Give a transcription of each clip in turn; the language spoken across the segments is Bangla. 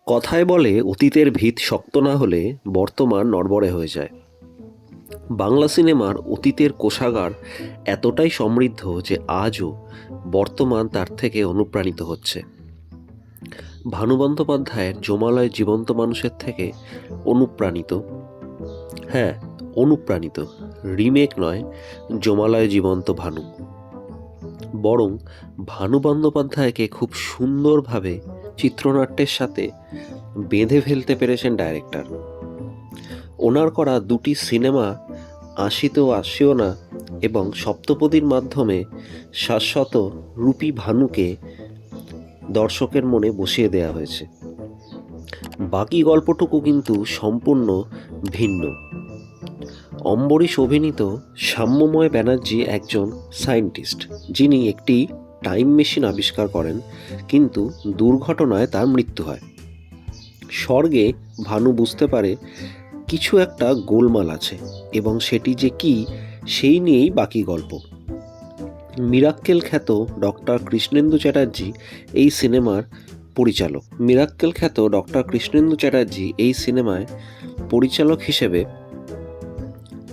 কথায় বলে অতীতের ভিত শক্ত না হলে বর্তমান নড়বড়ে হয়ে যায়। বাংলা সিনেমার অতীতের কোষাগার এতটাই সমৃদ্ধ যে আজও বর্তমান তার থেকে অনুপ্রাণিত হচ্ছে। ভানু বন্দ্যোপাধ্যায়ের যমালয় জীবন্ত মানুষের থেকে অনুপ্রাণিত, হ্যাঁ, অনুপ্রাণিত, রিমেক নয় যমালয় জীবন্ত ভানু, বরং ভানু বন্দ্যোপাধ্যায়কে খুব সুন্দরভাবে চিত্রনাট্যের সাথে বেঁধে ফেলতে পেরেছেন ডাইরেক্টর। ওনার করা দুটি সিনেমা আসিতেও আসিও না এবং সপ্তপদীর মাধ্যমে শাশ্বত রূপী ভানুকে দর্শকের মনে বসিয়ে দেওয়া হয়েছে। বাকি গল্পটুকু কিন্তু সম্পূর্ণ ভিন্ন। অম্বরীশ অভিনীত সাম্যময় ব্যানার্জি একজন সায়েন্টিস্ট, যিনি একটি টাইম মেশিন আবিষ্কার করেন, কিন্তু দুর্ঘটনায় তার মৃত্যু হয়। স্বর্গে ভানু বুঝতে পারে কিছু একটা গোলমাল আছে এবং সেটি যে কি সেই নিয়েই বাকি গল্প। মিরাক্কেল খ্যাত ডক্টর কৃষ্ণেন্দু চ্যাটার্জি এই সিনেমার পরিচালক হিসেবে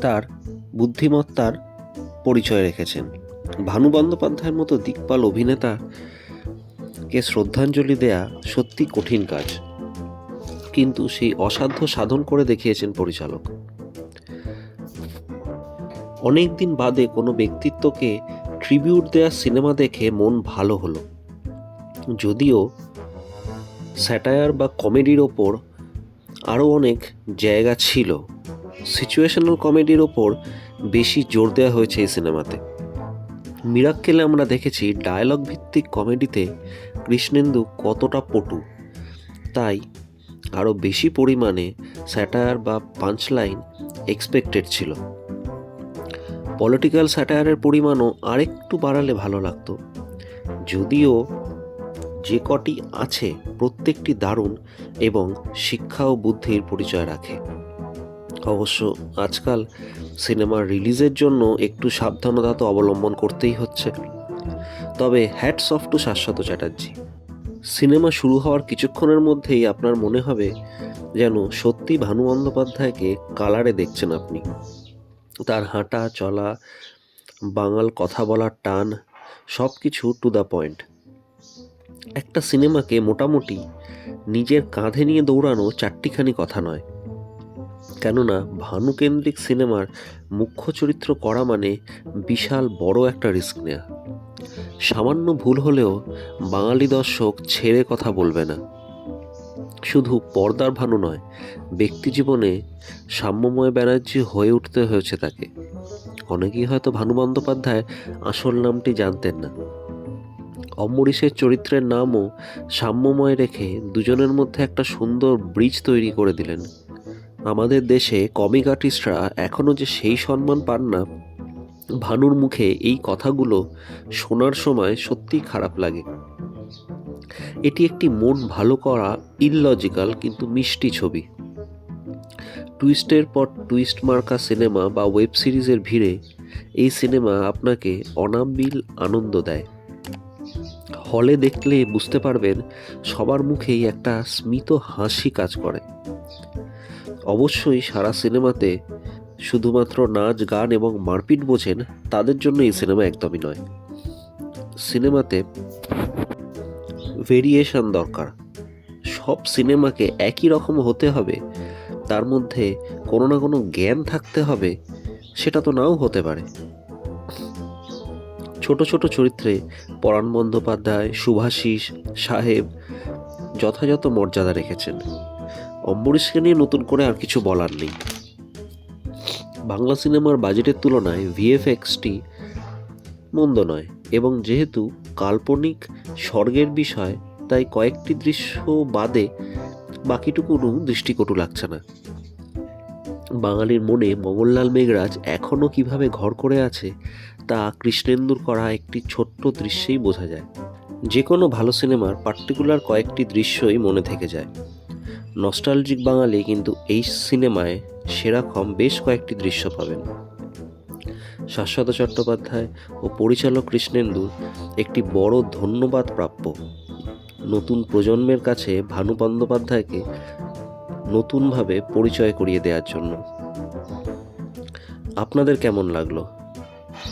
তার বুদ্ধিমত্তার পরিচয় রেখেছেন। ভানু বন্দ্যোপাধ্যায়ের মতো দিকপাল অভিনেতাকে শ্রদ্ধাঞ্জলি দেয়া সত্যি কঠিন কাজ, কিন্তু সেই অসাধ্য সাধন করে দেখিয়েছেন পরিচালক। অনেক দিন বাদে কোনো ব্যক্তিত্বকে ট্রিবিউট দেওয়া সিনেমা দেখে মন ভালো হলো। যদিও স্যাটায়ার বা কমেডির ওপর আরও অনেক জায়গা ছিল, সিচুয়েশনাল কমেডির ওপর বেশি জোর দেওয়া হয়েছে এই সিনেমাতে। মিরাক্কেলে আমরা দেখেছি ডায়ালগ ভিত্তিক কমেডিতে কৃষ্ণেন্দু কতটা পটু, তাই আরও বেশি পরিমাণে স্যাটায়ার বা পাঞ্চলাইন এক্সপেক্টেড ছিল। পলিটিক্যাল স্যাটায়ারের পরিমাণও আরেকটু বাড়ালে ভালো লাগতো, যদিও যে কটি আছে প্রত্যেকটি দারুণ এবং শিক্ষা ও বুদ্ধির পরিচয় রাখে। অবশ্য আজকাল সিনেমার রিলিজের জন্য একটু সাবধানতা তো অবলম্বন করতেই হচ্ছে। তবে হ্যাটস অফ টু শাশ্বত চ্যাটার্জি। সিনেমা শুরু হওয়ার কিছুক্ষণের মধ্যেই আপনার মনে হবে যেন সত্যি ভানু বন্দ্যোপাধ্যায়কে কালারে দেখছেন আপনি। তার হাঁটা চলা, বাঙাল কথা বলার টান, সব কিছু টু দ্য পয়েন্ট। একটা সিনেমাকে মোটামুটি নিজের কাঁধে নিয়ে দৌড়ানো চারটিখানি কথা নয়, কেননা ভানুকেন্দ্রিক সিনেমার মুখ্য চরিত্র করা মানে বিশাল বড় একটা রিস্ক নেয়া। সামান্য ভুল হলেও বাঙালি দর্শক ছেড়ে কথা বলবে না। শুধু পর্দার ভানু নয়, ব্যক্তি জীবনে সাম্যময় ব্যানার্জি হয়ে উঠতে হয়েছে তাকে। অনেকেই হয়তো ভানু বন্দ্যোপাধ্যায় আসল নামটি জানতেন না। অম্বরীশের চরিত্রের নামও সাম্যময় রেখে দুজনের মধ্যে একটা সুন্দর ব্রিজ তৈরি করে দিলেন। আমাদের দেশে কমিক আর্টিস্টরা এখনও যে সেই সম্মান পান না, ভানুর মুখে এই কথাগুলো শোনার সময় সত্যিই খারাপ লাগে। এটি একটি মন ভালো করা ইললজিক্যাল কিন্তু মিষ্টি ছবি। টুইস্টের পর টুইস্ট মার্কা সিনেমা বা ওয়েব সিরিজের ভিড়ে এই সিনেমা আপনাকে অনাবিল আনন্দ দেয়। হলে দেখলে বুঝতে পারবেন সবার মুখেই একটা স্মিত হাসি কাজ করে। অবশ্যই সারা সিনেমাতে শুধুমাত্র নাচ, গান এবং মারপিট বোঝেন তাদের জন্য এই সিনেমা একদমই নয়। সিনেমাতে ভেরিয়েশন দরকার। সব সিনেমাকে একই রকম হতে হবে, তার মধ্যে কোনো না কোনো জ্ঞান থাকতে হবে, সেটা তো নাও হতে পারে। ছোট ছোট চরিত্রে পরাণ বন্দ্যোপাধ্যায়, শুভাশিস, সাহেব যথাযথ মর্যাদা রেখেছেন। অম্বরীশকে নিয়ে নতুন করে আর কিছু বলার নেই। বাংলা সিনেমার বাজেটের তুলনায় ভিএফএক্সটি মন্দ নয়, এবং যেহেতু কাল্পনিক স্বর্গের বিষয়, তাই কয়েকটি দৃশ্য বাদে বাকিটুকুনও দৃষ্টিকটু লাগছে না। বাঙালির মনে মঙ্গললাল মেঘরাজ এখনও কিভাবে ঘর করে আছে তা কৃষ্ণেন্দুর করা একটি ছোট্ট দৃশ্যেই বোঝা যায়। যে কোনো ভালো সিনেমার পার্টিকুলার কয়েকটি দৃশ্যই মনে থেকে যায়। নস্টালজিক বাঙালি কিন্তু এই সিনেমায় সেরকম বেশ কয়েকটি দৃশ্য পাবেন। শাশ্বত চট্টোপাধ্যায় ও পরিচালক কৃষ্ণেন্দুর একটি বড় ধন্যবাদ প্রাপ্য। নতুন প্রজন্মের কাছে ভানু বন্দ্যোপাধ্যায়কে নতুনভাবে পরিচয় করিয়ে দেওয়ার জন্য। আপনাদের কেমন লাগলো?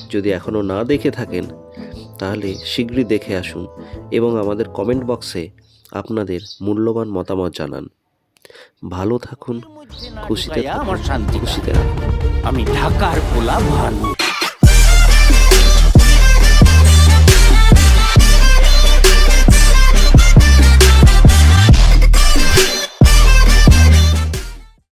যদি এখনও না দেখে থাকেন তাহলে শীঘ্রই দেখে আসুন এবং আমাদের কমেন্ট বক্সে আপনাদের মূল্যবান মতামত জানান। ভালো থাকুন, খুশিতে আমার শান্তি খুশিতে রাখুন। আমি ঢাকার পোলা ভানু।